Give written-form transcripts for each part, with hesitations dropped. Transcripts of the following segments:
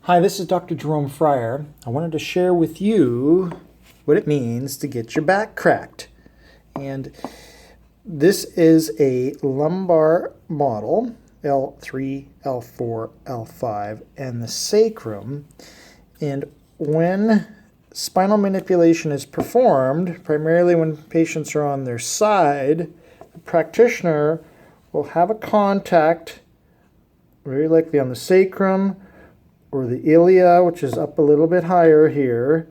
Hi, this is Dr. Jerome Fryer. I wanted to share with you what it means to get your back cracked. And this is a lumbar model, L3, L4, L5, and the sacrum. And when spinal manipulation is performed, primarily when patients are on their side, the practitioner will have a contact, very likely on the sacrum, or the ilia, which is up a little bit higher here,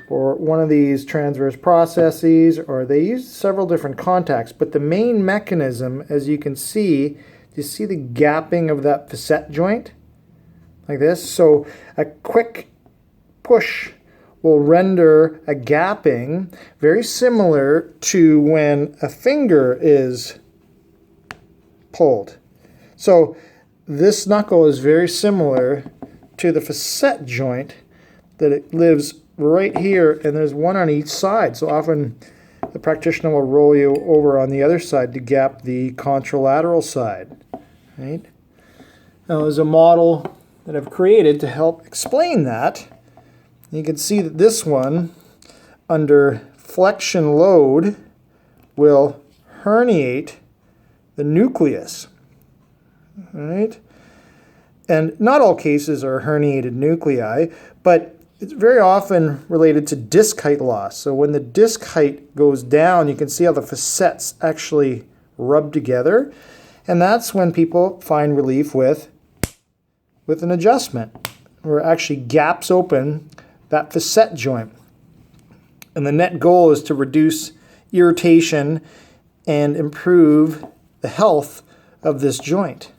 or one of these transverse processes, or they use several different contacts. But the main mechanism, as you can see, do you see the gapping of that facet joint? Like this. So a quick push will render a gapping very similar to when a finger is pulled. So this knuckle is very similar to the facet joint, that it lives right here, and there's one on each side. So often the practitioner will roll you over on the other side to gap the contralateral side. Right? Now there's a model that I've created to help explain that. You can see that this one, under flexion load, will herniate the nucleus. Right? And not all cases are herniated nuclei, but it's very often related to disc height loss. So when the disc height goes down, you can see how the facets actually rub together. And that's when people find relief with an adjustment, where it actually gaps open that facet joint. And the net goal is to reduce irritation and improve the health of this joint.